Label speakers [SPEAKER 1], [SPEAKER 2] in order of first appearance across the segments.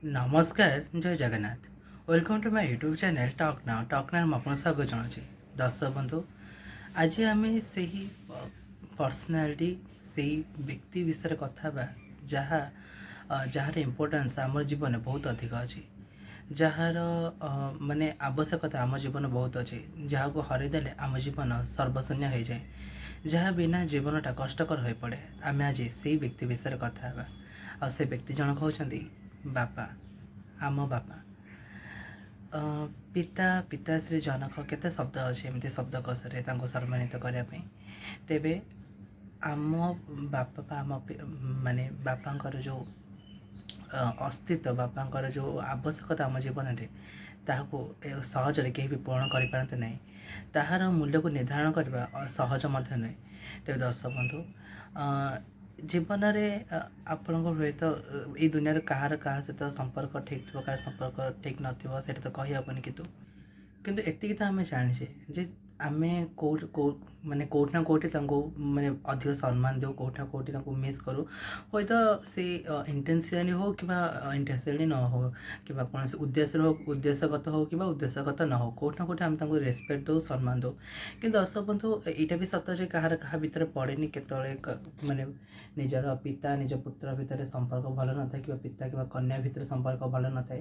[SPEAKER 1] नमस्कार जय Jagannath welcome to my YouTube channel talk now मैं आपको स्वागत जनाऊँ दर्शक बंधु आज आम से पर्सनालीटी से व्यक्ति विषय कथा जहाँ जार इम्पोर्टेंस आम जीवन बहुत अधिक अच्छी जार माने आवश्यकता आम जीवन बहुत अच्छी जहाँ को हरदेले आम जीवन सर्वशून्य हो जाए जहाँ बिना जीवनटा कष्टकर हो पड़े आम आज से व्यक्ति विषय कथा आ से व्यक्ति जनक होती बापा आम बापा पिता पिताश्री जनक केते शब्द अच्छे एमती शब्दकोशरे सम्मानित करने तेबे आम बापा आम माने बापांकर जो अस्तित्व बापांकर जो आवश्यकता आम जीवन में ताकू सहजरे कहीं भी पूर्ण करते ना ताहार मूल्य को निर्धारण करने सहज नुहे तेज दर्शक बंधु जीवन में आपण हुए तो ये दुनिया कहार क्या सहित संपर्क ठीक थो क्या संपर्क ठीक नए तो कहीहबनी किंतु एतिक तो आम जाने जे आम कौ माने कौटना कौटी माने अधिक सम्मान दो कौटना कौटी मिस करूँ हूँ तो से इंटेंशियली हो कि इंटेंशियली न हो कि कौन से उद्देश्य हो उद्देश्यगत हो कि उद्देश्यगत न हो कौटना कौटी आम रेस्पेक्ट दो सम्मान दो कि दर्शक बंधु यहाँ भी सत जे कहार क्या भितर पड़ेनि केतले माने निजर पिता निज पुत्र भितर संपर्क भल न था कि पिता कि कन्या भितर संपर्क भल न था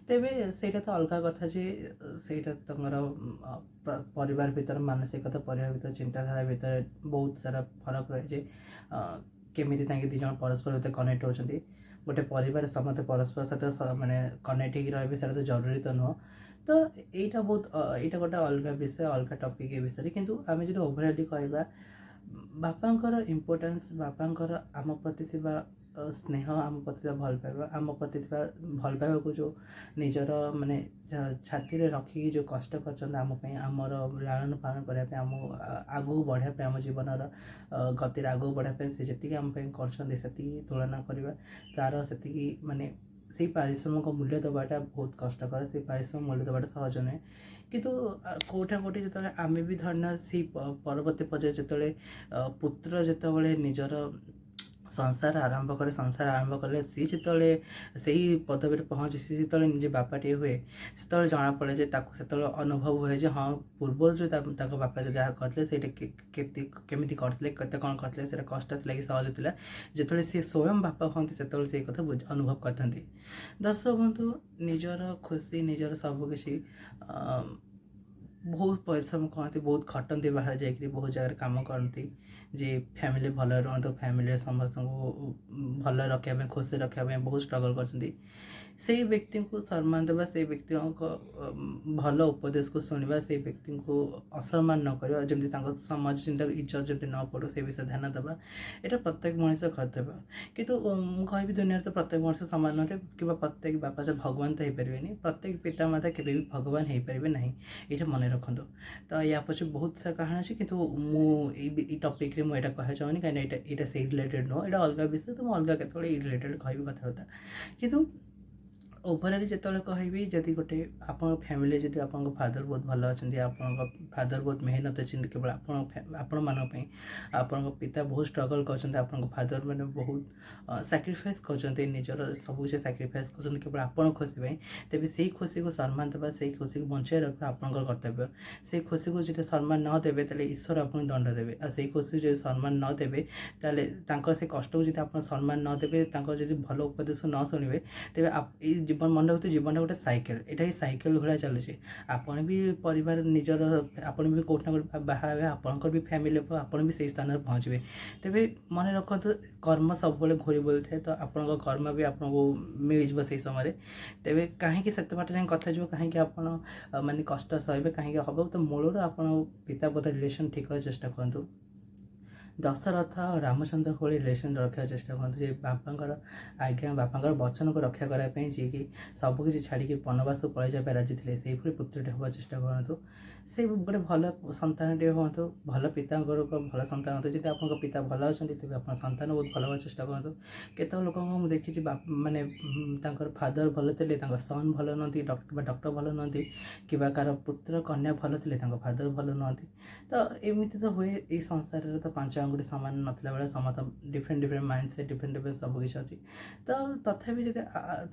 [SPEAKER 1] तेरे से तो अलग कथा जे से परिवार भितर मानसिकता परिवार भितर चिंताधारा भितर बहुत सारा फरक रहे केमी दिज परस्पर भितर कनेक्ट होती गोटे परिवार समस्त परस्पर सहित माने कनेक्ट रही तो जरूरी तो नुह तो यहाँ बहुत यहाँ गोटे अलग विषय अलग टपिक विषय किंतु आम जो ओभरअली कहवा बापांकर इम्पोर्टेंस बापांकर आम प्रति स्नेह आम प्रति भल पाइबा आम प्रति भल पाइबा को जो निजर माने छाती रे रखिकी जो कष्ट कर आमर लालन पालन करने आम आगू बढ़ापे आम जीवन गति आगू बढ़ापे से जी आम कर तुलना करवा तार से माने से पारिश्रमिक मूल्य दबाटा बहुत कष्टकर से पारिश्रमिक मूल्य दबाटा सहज नुहे किंतु कौटा कौटी जो आम भी धरना से परवर्ती पर्याय जो पुत्र जो निजर संसार आरंभ करे संसार आरंभ कले सी जो से पदवी पहुँचे सी जो निजे बापाटे हुए से जना पड़े जे से अनुभव हुए जे हाँ पूर्व जो बापा जहाँ करते केमी करते केते कौन करते से कष्ट था कि सहज था जो सी स्वयं बापा हमें से कथा अनुभव करते दर्शक बंधु निजर खुशी निजर सबकि बहुत परिश्रम करती बहुत खटती बाहर जाकि बहुत जगह कम करती जे फैमिली भल रुहतु फैमिली समस्त भल रखापी खुशी रखापी बहुत स्ट्रगल करती से व्यक्ति को सम्मान देवा से व्यक्ति भल उपदेश को शुणा से व्यक्ति को असम्मान न करवा जमी समाज चिंता इज्जत जमी न पड़ो से विषय ध्यान देवा यहाँ प्रत्येक मनीष कर्तव्य कितु कह दुनिया तो प्रत्येक मनीष सामान नुहे कि प्रत्येक बापा जो भगवान तो हो पारे प्रत्येक पिता माता के भगवान हो पारे ना ये मन रखु तो या पचे बहुत सारा कहानी अच्छी कि मुझे टपिक मुझे कह चाहूनी कहीं यहाँ से रिलेटेड नुह यहाँ अलग विषय तो मुझे अलग केतले रिलेटेड कह कथबार्ता कि ओभरअली जो कहबी जदि गोटे आप फैमिली जब आप फादर बहुत भल अच्छा आप फादर बहुत मेहनत अच्छे केवल आपण मानी आपण पिता बहुत स्ट्रगल कर फादर मैंने बहुत सैक्रिफाइस कर निजर सब कुछ सैक्रिफाइस कर केवल आपण खुशी तेज से खुशी को सम्मान देवा से खुशी को बचाई रखा आपंकर कर्तव्य से खुशी को जो सम्मान न देवे तेल ईश्वर आपको दंड देवे आ से खुशी जो सम्मान न देवे तेल से कष्ट को जो आप सम्मान न देवे जो भल उपदेश न शुणे तेज जीवन मन रखते जीवन गोटे सैकेल यहाँ ही सैकेल भाया चलुचे आपन भी परिवार निजर आपन भी कौटना कौट बाहर आपंकर भी फैमिली आपन भी से स्थान पहुँचे तेरे मन रखु कर्म सब घूरी बोली थाए तो आप कर्म भी आपको मिल जाए से समय तेरे कहीं से बाट जाए कथा जो कहीं माने कष्ट सहे कहीं हम तो मूलर आप पिता पुता रिलेशन ठीक कर चेष्टा करूँ दशरथ और रामचंद्र को रिलेशन रखा चेष्टा करते बापा आज्ञा बापा वचन को रक्षा करने जी कि सबकि छाड़ी वनवास पलि जाए राजी थे से पुत्रटे हवा चेष्टा करूँ से गोटे भल सन्तानटे हूँ भल पिता भल सन्तान हो जब आप पिता भल अच्छा तेज आप सन्तान बहुत भल हवा चेष्टा करूँ केत लोक देखी माने फादर भल थे सन भल नुहति डॉक्टर भल नुहति कि कार पुत्र कन्या भल थे फादर भल नुहति तो एमती तो हुए ये संसार तो 5 ଆଙ୍ଗୁଠି ସମାନ ନଥିଲା ବେଳେ ସମସ୍ତ ଡିଫରେଣ୍ଟ ମାଇଣ୍ଡ ସେଟ୍ ଡିଫରେଣ୍ଟ ସବୁ କିଛି ଅଛି। ତ ତଥାପି ଯଦି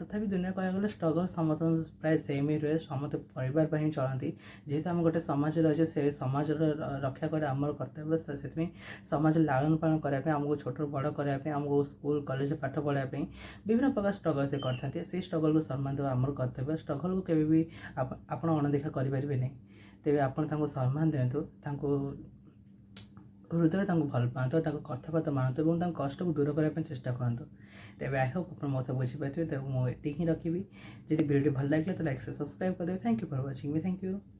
[SPEAKER 1] ତଥାପି ଦୁନିଆ କହିବାକୁ ଗଲେ ଷ୍ଟ୍ରଗଲ୍ ସମସ୍ତଙ୍କ ପ୍ରାୟ ସେମ୍ ହିଁ ରୁହେ। ସମସ୍ତେ ପରିବାର ପାଇଁ ହିଁ ଚଳନ୍ତି। ଯେହେତୁ ଆମେ ଗୋଟେ ସମାଜରେ ଅଛେ, ସେ ସମାଜର ରକ୍ଷା କରିବା ଆମର କର୍ତ୍ତବ୍ୟ। ସେଥିପାଇଁ ସମାଜ ଲାଳନ ପାଳନ କରିବା ପାଇଁ, ଆମକୁ ଛୋଟରୁ ବଡ଼ କରିବା ପାଇଁ, ଆମକୁ ସ୍କୁଲ କଲେଜରେ ପାଠ ପଢ଼ାଇବା ପାଇଁ ବିଭିନ୍ନ ପ୍ରକାର ଷ୍ଟ୍ରଗଲ୍ ସେ କରିଥାନ୍ତି। ସେଇ ଷ୍ଟ୍ରଗଲ୍କୁ ସମ୍ମାନ ଦେବା ଆମର କର୍ତ୍ତବ୍ୟ। ଷ୍ଟ୍ରଗଲ୍କୁ କେବେ ବି ଆପଣ ଅଣଦେଖା କରିପାରିବେ ନାହିଁ। ତେବେ ଆପଣ ତାଙ୍କୁ ସମ୍ମାନ ଦିଅନ୍ତୁ, ତାଙ୍କୁ ହୃଦୟରେ ତାଙ୍କୁ ଭଲ ପାଆନ୍ତୁ, ତାଙ୍କ କଥାବାର୍ତ୍ତା ମାନନ୍ତୁ ଏବଂ ତାଙ୍କ କଷ୍ଟକୁ ଦୂର କରିବା ପାଇଁ ଚେଷ୍ଟା କରନ୍ତୁ। ତେବେ ଆଇ ହୋପ୍ ଆପଣ ମୋ କଥା ବୁଝିପାରିବେ। ତେବେ ମୁଁ ଏତିକି ହିଁ ରଖିବି। ଯଦି ଭିଡ଼ିଓଟି ଭଲ ଲାଗିଲା ତ ଲାଇକ୍ ସବସ୍କ୍ରାଇବ୍ କରିଦେବେ। Thank you for watching me. Thank you.